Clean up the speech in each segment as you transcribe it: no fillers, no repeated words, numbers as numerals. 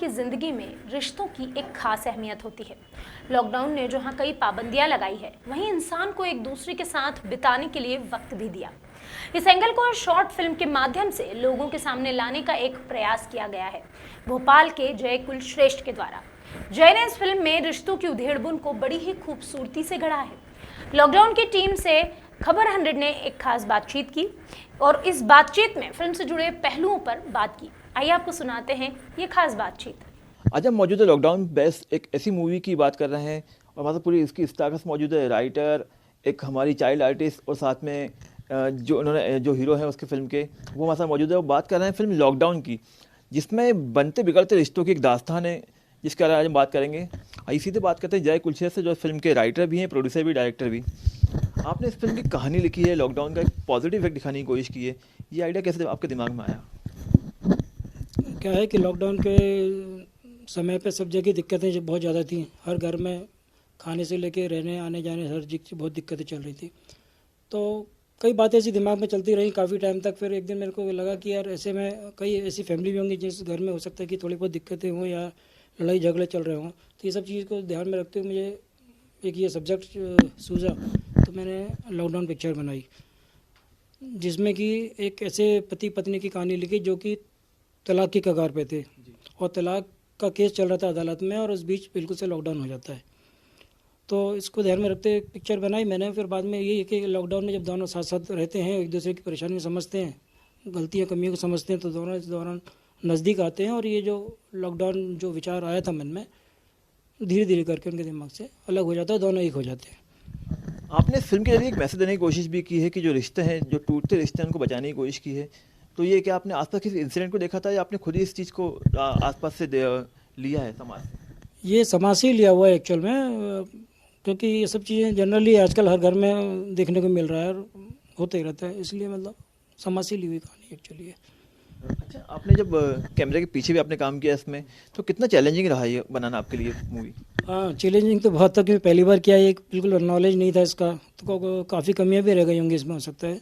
की ज़िंदगी में रिश्तों की एक खास अहमियत होती है। लॉकडाउन ने जहाँ कई पाबंदियां लगाई है, वहीं इंसान को एक दूसरे के साथ बिताने के लिए वक्त भी दिया। इस एंगल को शॉर्ट फिल्म के माध्यम से लोगों के सामने लाने का एक प्रयास किया गया है, भोपाल के जय कुलश्रेष्ठ के द्वारा। जय ने इस फिल्म में रिश्तों की उधेड़बुन को बड़ी ही खूबसूरती से गढ़ा है। लॉकडाउन की टीम से खबर 100 ने एक खास बातचीत की और इस बातचीत में फिल्म से जुड़े पहलुओं पर बात की। आइए आपको सुनाते हैं ये खास बातचीत। आज हम मौजूद है लॉकडाउन बेस्ट एक ऐसी मूवी की बात कर रहे हैं और हमारे साथ पूरी इसकी स्टारकास्ट मौजूद है। राइटर, एक हमारी चाइल्ड आर्टिस्ट और साथ में जो उन्होंने जो हीरो हैं उसके फिल्म के, वो हमारे साथ मौजूद है। वो बात कर रहे हैं फिल्म लॉकडाउन की, जिसमें बनते बिगड़ते रिश्तों की एक दास्तान है, जिसके बारे में आज हम बात करेंगे। आइए सीधे बात करते हैं जय कुलश्रेष्ठ से, जो फिल्म के राइटर भी हैं, प्रोड्यूसर भी, डायरेक्टर भी। आपने इस फिल्म की कहानी लिखी है, लॉकडाउन का एक पॉजिटिव इफेक्ट दिखाने की कोशिश की है। ये आइडिया कैसे आपके दिमाग में आया? क्या है कि लॉकडाउन के समय पे सब जगह दिक्कतें जो बहुत ज़्यादा थी, हर घर में खाने से लेके रहने आने जाने हर चीज़ की बहुत दिक्कतें चल रही थी। तो कई बातें ऐसी दिमाग में चलती रही काफ़ी टाइम तक। फिर एक दिन मेरे को लगा कि यार ऐसे में कई ऐसी फैमिली भी होंगी जिस घर में हो सकता है कि थोड़ी बहुत दिक्कतें हों या लड़ाई झगड़े चल रहे हों। तो ये सब चीज़ को ध्यान में रखते हुए मुझे एक ये सब्जेक्ट सूझा, तो मैंने लॉकडाउन पिक्चर बनाई, जिसमें कि एक ऐसे पति पत्नी की कहानी लिखी जो कि तलाक की कगार पे थे और तलाक का केस चल रहा था अदालत में, और उस बीच बिल्कुल से लॉकडाउन हो जाता है। तो इसको ध्यान में रखते हुए पिक्चर बनाई मैंने। फिर बाद में ये कि लॉकडाउन में जब दोनों साथ साथ रहते हैं, एक दूसरे की परेशानी समझते हैं, गलतियाँ कमियों को समझते हैं, तो दोनों इस दौरान नज़दीक आते हैं। और ये जो लॉकडाउन जो विचार आया था मन में, धीरे धीरे करके उनके दिमाग से अलग हो जाता है, दोनों एक हो जाते हैं। आपने इस फिल्म के जरिए एक मैसेज देने की कोशिश भी की है कि जो रिश्ते हैं, जो टूटते रिश्ते हैं, उनको बचाने की कोशिश की है। तो ये क्या आपने आसपास किसी इंसिडेंट को देखा था या आपने खुद ही इस चीज़ को आसपास से लिया है समाज से? ये समाज से ही लिया हुआ है एक्चुअल में, क्योंकि ये सब चीज़ें जनरली आजकल हर घर में देखने को मिल रहा है और होते ही रहता है, इसलिए मतलब समाज से ली हुई कहानी एक्चुअली है। अच्छा, आपने जब कैमरे के पीछे भी आपने काम किया इसमें, तो कितना चैलेंजिंग रहा ये बनाना आपके लिए मूवी? हाँ, चैलेंजिंग तो बहुत था, क्योंकि पहली बार किया, एक बिल्कुल नॉलेज नहीं था इसका, तो काफ़ी कमियां भी रह गई होंगी इसमें हो सकता है।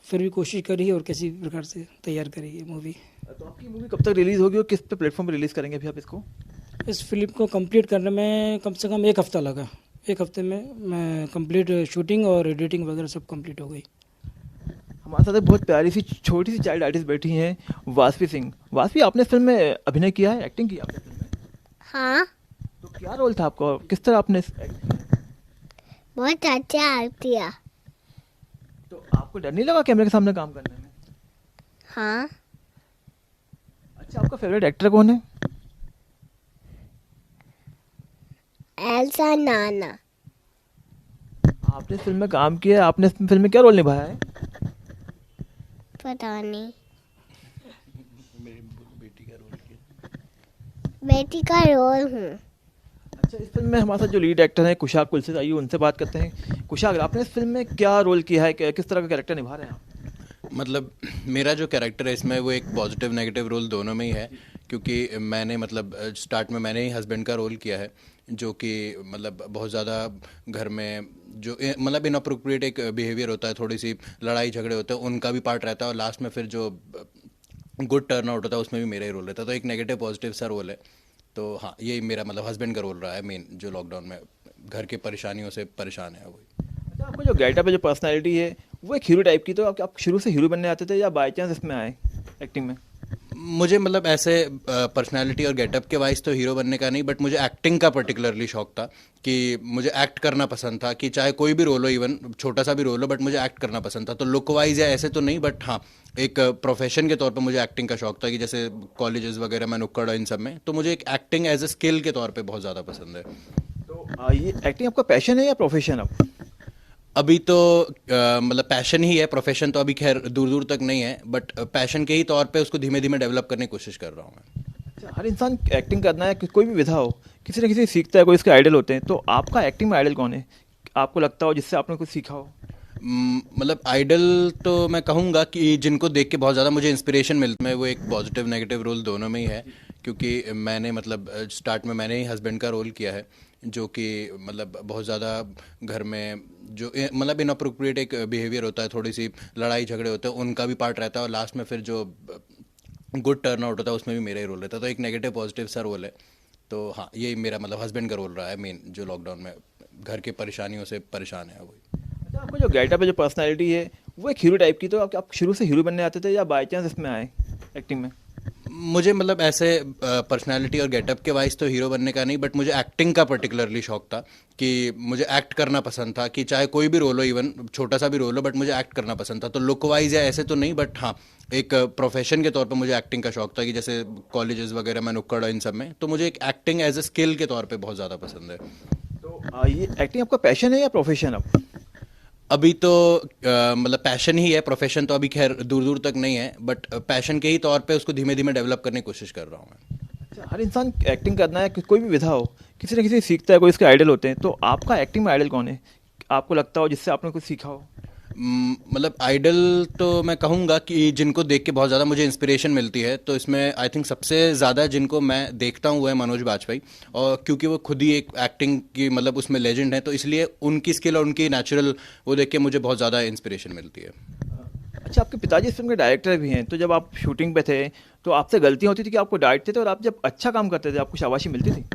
फिर भी कोशिश करी और किसी प्रकार से तैयार करी ये मूवी। तो आपकी मूवी कब तक रिलीज़ होगी और किस पे प्लेटफॉर्म पर रिलीज़ करेंगे अभी आप इसको? इस फिल्म को कंप्लीट करने में कम से कम एक हफ़्ता लगा। एक हफ्ते में मैं कंप्लीट शूटिंग और एडिटिंग वगैरह सब कंप्लीट हो गई। हमारे साथ एक बहुत प्यारी सी छोटी सी चाइल्ड आर्टिस्ट बैठी हैं, वासवी सिंह। वासवी, आपने फिल्म में अभिनय किया है, एक्टिंग की आपने फिल्म में? हाँ, तो क्या रोल था आपका, किस तरह आपने बहुत अच्छा आइडिया। तो आपको डर नहीं लगा कैमरे के सामने काम करने में? हाँ, अच्छा, आपका फेवरेट एक्टर कौन है? एल्सा नाना। आपने इस फिल्म में काम किया है, आपने इस फिल्म में क्या रोल निभाया है? पता नहीं, बेटी का रोल हूँ। अच्छा, इस फिल्म में हमारे साथ जो लीड एक्टर हैं कुशाग कुलसे, आइए उनसे बात करते हैं। कुशाग, आपने इस फिल्म में क्या रोल किया है, किस तरह का कैरेक्टर निभा रहे हैं आप? मतलब मेरा जो कैरेक्टर है इसमें वो एक पॉजिटिव नेगेटिव रोल दोनों में ही है, क्योंकि मैंने मतलब स्टार्ट में मैंने ही हस्बैंड का रोल किया है, जो कि मतलब बहुत ज़्यादा घर में जो मतलब इनअप्रोप्रिएट एक बिहेवियर होता है, थोड़ी सी लड़ाई झगड़े होते हैं, उनका भी पार्ट रहता है, और लास्ट में फिर जो गुड टर्न आउट होता है उसमें भी मेरा ही रोल रहता है। तो एक नेगेटिव पॉजिटिव सा रोल है। तो हाँ, यही मेरा मतलब हस्बैंड का रोल रहा है मेन, जो लॉकडाउन में घर के परेशानियों से परेशान है वही। अच्छा, आपका जो गेटअप है, जो पर्सनैलिटी है, वो एक हीरो टाइप की, तो आप शुरू से हीरो बनने आते थे या बाई चांस इसमें आए एक्टिंग में? मुझे मतलब ऐसे पर्सनालिटी और गेटअप के वाइज तो हीरो बनने का नहीं, बट मुझे एक्टिंग का पर्टिकुलरली शौक था कि मुझे एक्ट करना पसंद था, कि चाहे कोई भी रोल हो, इवन छोटा सा भी रोल हो, बट मुझे एक्ट करना पसंद था। तो लुक वाइज या ऐसे तो नहीं, बट हाँ एक प्रोफेशन के तौर पे मुझे एक्टिंग का शौक था, कि जैसे कॉलेजेस वगैरह में नुक्कड़ इन सब में, तो मुझे एक एक्टिंग एज ए स्किल के तौर पर बहुत ज़्यादा पसंद है। तो ये एक्टिंग आपका पैशन है या प्रोफेशन अब? अभी तो मतलब पैशन ही है, प्रोफेशन तो अभी खैर दूर दूर तक नहीं है, बट पैशन के ही तौर पे उसको धीमे धीमे डेवलप करने की कोशिश कर रहा हूँ मैं। अच्छा, हर इंसान एक्टिंग करना है, कोई भी विधा हो, किसी न किसी से सीखता है, कोई इसके आइडल होते हैं। तो आपका एक्टिंग में आइडल कौन है, आपको लगता हो जिससे आपने कुछ सीखा हो? मतलब आइडल तो मैं कहूँगा कि जिनको देख के बहुत ज़्यादा मुझे इंस्पिरेशन मिलता है, वो एक पॉजिटिव नेगेटिव रोल दोनों में ही है, क्योंकि मैंने मतलब स्टार्ट में मैंने ही हस्बैंड का रोल किया है, जो कि मतलब बहुत ज़्यादा घर में जो मतलब इनअप्रोप्रिएट एक बिहेवियर होता है, थोड़ी सी लड़ाई झगड़े होते हैं, उनका भी पार्ट रहता है, और लास्ट में फिर जो गुड टर्न आउट होता है उसमें भी मेरा ही रोल रहता है, तो एक नेगेटिव पॉजिटिव सा रोल है। तो हाँ, ये मेरा मतलब हस्बैंड का रोल रहा है मेन, जो लॉकडाउन में घर की परेशानियों से परेशान है वही। अच्छा, आपको जो गेटअप है, जो पर्सनैलिटी है, वो एक हीरो टाइप की, तो आप शुरू से हीरो बनने आते थे या बाई चांस इसमें आए एक्टिंग में? मुझे मतलब ऐसे पर्सनालिटी और गेटअप के वाइज तो हीरो बनने का नहीं, बट मुझे एक्टिंग का पर्टिकुलरली शौक था कि मुझे एक्ट करना पसंद था, कि चाहे कोई भी रोल हो, इवन छोटा सा भी रोल हो, बट मुझे एक्ट करना पसंद था। तो लुक वाइज या ऐसे तो नहीं, बट हाँ एक प्रोफेशन के तौर पे मुझे एक्टिंग का शौक था, कि जैसे कॉलेजेस वगैरह में नुक्कड़ इन सब में, तो मुझे एक एक्टिंग एज ए स्किल के तौर पे बहुत ज़्यादा पसंद है। तो ये एक्टिंग आपका पैशन है या प्रोफेशन अब? अभी तो मतलब पैशन ही है, प्रोफेशन तो अभी खैर दूर दूर तक नहीं है, बट पैशन के ही तौर पे उसको धीमे धीमे डेवलप करने की कोशिश कर रहा हूँ मैं। अच्छा, हर इंसान एक्टिंग करना है, कोई भी विधा हो, किसी न किसी सीखता है, कोई इसके आइडल होते हैं, तो आपका एक्टिंग में आइडल कौन है, आपको लगता हो जिससे आपने कुछ सीखा हो? मतलब आइडल तो मैं कहूँगा कि जिनको देख के बहुत ज़्यादा मुझे इंस्पिरेशन मिलती है, तो इसमें आई थिंक सबसे ज़्यादा जिनको मैं देखता हूँ वो है मनोज बाजपेयी, और क्योंकि वो खुद ही एक एक्टिंग की मतलब उसमें लेजेंड है, तो इसलिए उनकी स्किल और उनकी नेचुरल वो देख के मुझे बहुत ज़्यादा इंस्पिरेशन मिलती है। अच्छा, आपके पिताजी इस फिल्म के डायरेक्टर भी हैं, तो जब आप शूटिंग पे थे तो आपसे गलतियाँ होती थी कि आपको डांटते थे, और आप जब अच्छा काम करते थे आपको शाबाशी मिलती थी?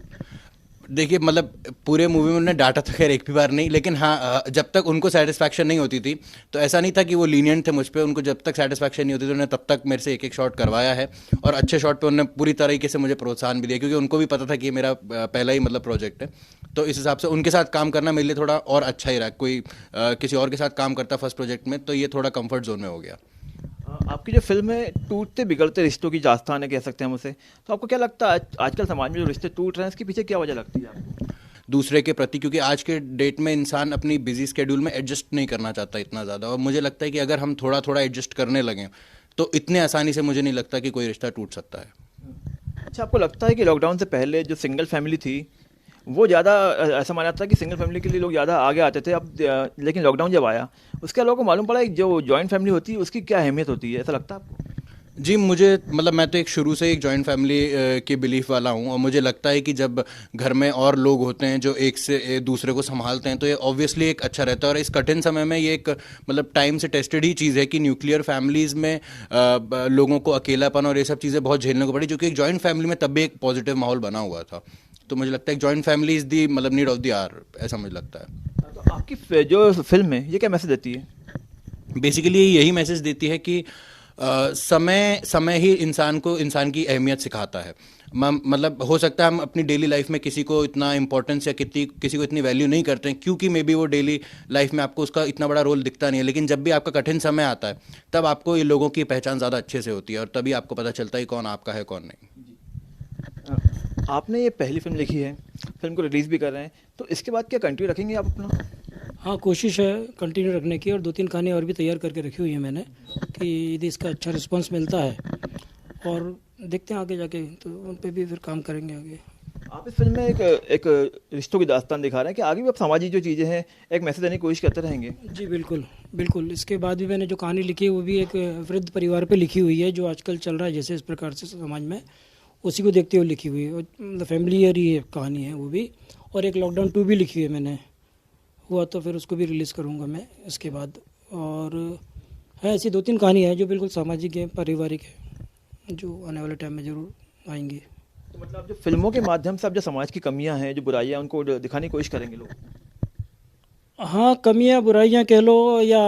देखिए मतलब पूरे मूवी में उन्होंने डांटा तो खैर एक भी बार नहीं, लेकिन हाँ जब तक उनको सेटिस्फैक्शन नहीं होती थी, तो ऐसा नहीं था कि वो लीनियंट थे मुझ पे, उनको जब तक सेटिस्फैक्शन नहीं होती थी उन्होंने तब तक मेरे से एक एक शॉट करवाया है, और अच्छे शॉट पे उन्होंने पूरी तरीके से मुझे प्रोत्साहन भी दिया, क्योंकि उनको भी पता था कि ये मेरा पहला ही मतलब प्रोजेक्ट है। तो इस हिसाब से उनके साथ काम करना मेरे लिए थोड़ा और अच्छा ही रहा। कोई किसी और के साथ काम करता फर्स्ट प्रोजेक्ट में, तो ये थोड़ा कंफर्ट जोन में हो गया। आपकी जो फिल्म है टूटते बिगड़ते रिश्तों की दास्तान है, कह सकते हैं हम उसे, तो आपको क्या लगता है आजकल समाज में जो रिश्ते टूट रहे हैं इसके पीछे क्या वजह लगती है आपको? दूसरे के प्रति, क्योंकि आज के डेट में इंसान अपनी बिजी स्केड्यूल में एडजस्ट नहीं करना चाहता इतना ज़्यादा, और मुझे लगता है कि अगर हम थोड़ा थोड़ा एडजस्ट करने लगें तो इतने आसानी से मुझे नहीं लगता कि कोई रिश्ता टूट सकता है। अच्छा, आपको लगता है कि लॉकडाउन से पहले जो सिंगल फैमिली थी वो ज़्यादा, ऐसा माना जाता है कि सिंगल फैमिली के लिए लोग ज़्यादा आगे आते थे, अब लेकिन लॉकडाउन जब आया उसके लोगों को मालूम पड़ा कि जो जॉइंट फैमिली होती है उसकी क्या अहमियत होती है, ऐसा लगता है आपको? जी, मुझे मतलब मैं तो एक शुरू से एक जॉइंट फैमिली की बिलीफ वाला हूँ, और मुझे लगता है कि जब घर में और लोग होते हैं जो एक से दूसरे को संभालते हैं, तो ये ऑब्वियसली एक अच्छा रहता है। और इस कठिन समय में ये एक मतलब टाइम से टेस्टेड ही चीज़ है कि न्यूक्लियर फैमिलीज़ में लोगों को अकेलापन और ये सब चीज़ें बहुत झेलने को पड़ी, जो कि एक जॉइंट फैमिली में तब भी एक पॉजिटिव माहौल बना हुआ था। तो मुझे लगता है जॉइंट फैमिली इज़ दी मतलब नीड ऑफ द आवर, ऐसा मुझे लगता है। तो आपकी जो फिल्म है ये क्या मैसेज देती है? बेसिकली यही मैसेज देती है कि समय समय ही इंसान को इंसान की अहमियत सिखाता है। मतलब हो सकता है हम अपनी डेली लाइफ में किसी को इतना इंपॉर्टेंस या किसी को इतनी वैल्यू नहीं करते हैं, क्योंकि मे बी वो डेली लाइफ में आपको उसका इतना बड़ा रोल दिखता नहीं है, लेकिन जब भी आपका कठिन समय आता है तब आपको ये लोगों की पहचान ज़्यादा अच्छे से होती है, और तभी आपको पता चलता है कौन आपका है कौन नहीं। आपने ये पहली फिल्म लिखी है, फिल्म को रिलीज़ भी कर रहे हैं, तो इसके बाद क्या कंटिन्यू रखेंगे आप अपना? हाँ, कोशिश है कंटिन्यू रखने की, और 2-3 कहानियाँ और भी तैयार करके रखी हुई है मैंने, कि यदि इसका अच्छा रिस्पांस मिलता है और देखते हैं आगे जाके, तो उन पे भी फिर काम करेंगे आगे। आप इस फिल्म में एक रिश्तों की दास्तान दिखा रहे हैं कि आगे भी आप सामाजिक जो चीज़ें हैं एक मैसेज देने की कोशिश करते रहेंगे? जी बिल्कुल बिल्कुल। इसके बाद भी मैंने जो कहानी लिखी है वो भी एक वृद्ध परिवार पे लिखी हुई है, जो आजकल चल रहा है जैसे इस प्रकार से समाज में, उसी को देखते हुए लिखी हुई है, मतलब फैमिलियर ही कहानी है वो भी। और एक लॉकडाउन 2 भी लिखी हुई है मैंने, हुआ तो फिर उसको भी रिलीज़ करूँगा मैं इसके बाद। और है ऐसी 2-3 कहानी है जो बिल्कुल सामाजिक है, पारिवारिक है, जो आने वाले टाइम में ज़रूर आएंगी। तो मतलब जो फिल्मों के माध्यम से आप जो समाज की कमियां हैं, जो बुराइयां, उनको दिखाने की कोशिश करेंगे लोग? हाँ, कमियाँ बुराइयाँ कह लो या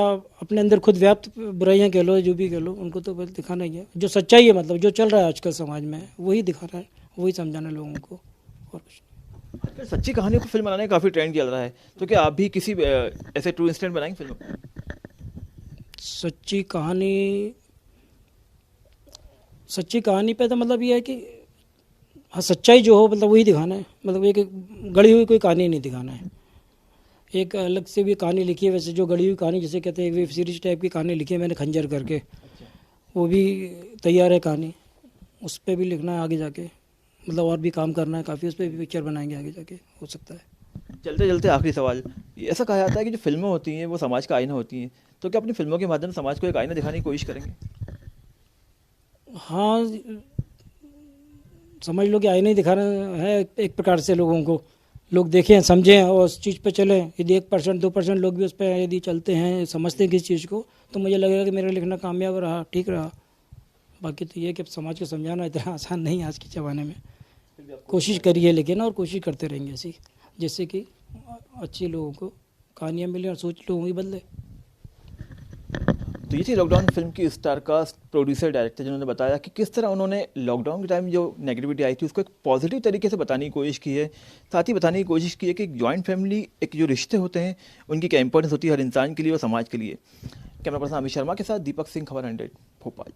अपने अंदर खुद व्याप्त बुराइयाँ कह लो, जो भी कह लो, उनको तो बस दिखाना ही है। जो सच्चाई है, मतलब जो चल रहा है आजकल समाज में, वही दिखाना है, वही समझाना है लोगों को, और कुछ नहीं। आजकल सच्ची कहानियों पर फिल्म बनाने का काफ़ी ट्रेंड चल रहा है, तो क्या आप भी किसी ऐसे ट्रू इंसिडेंट बनाएंगे फिल्म? सच्ची कहानी पे तो मतलब ये है कि हाँ, सच्चाई जो हो मतलब वही दिखाना है, मतलब एक गढ़ी हुई कोई कहानी नहीं दिखाना है। एक अलग से भी कहानी लिखी है वैसे, जो गढ़ी हुई कहानी जिसे कहते हैं, वेब सीरीज टाइप की कहानी लिखी है मैंने खंजर करके, वो भी तैयार है कहानी, उस पर भी लिखना है आगे जाके, मतलब और भी काम करना है काफ़ी, उस पर भी पिक्चर बनाएंगे आगे जाके, हो सकता है। चलते चलते आखिरी सवाल, ऐसा कहा जाता है कि जो फिल्में होती हैं वो समाज का आईना होती हैं, तो क्या अपनी फिल्मों के माध्यम से समाज को एक आईना दिखाने की कोशिश करेंगे? हाँ, समझ लो कि आईना ही दिखाना है एक प्रकार से, लोगों को लोग देखें समझें और उस चीज़ पे चलें। यदि 1% 2% लोग भी उस पर यदि चलते हैं, समझते हैं किसी चीज़ को, तो मुझे लगेगा कि मेरा लिखना कामयाब रहा, ठीक रहा। बाकी तो ये कि अब समाज को समझाना इतना आसान नहीं है आज के ज़माने में। कोशिश करिए लेकिन, और कोशिश करते रहेंगे ऐसी, जिससे कि अच्छे लोगों को कहानियाँ मिलें और सोच लोगों की बदले। तो ये थी लॉकडाउन फिल्म की स्टारकास्ट प्रोड्यूसर डायरेक्टर जिन्होंने बताया कि किस तरह उन्होंने लॉकडाउन के टाइम जो नेगेटिविटी आई थी उसको एक पॉजिटिव तरीके से बताने की कोशिश की है। साथ ही बताने की कोशिश की है कि एक जॉइंट फैमिली, एक जो रिश्ते होते हैं उनकी क्या इंपॉर्टेंस होती है हर इंसान के लिए और समाज के लिए। कैमरा पर्सन अमित शर्मा के साथ दीपक सिंह, खबर 100 भोपाल।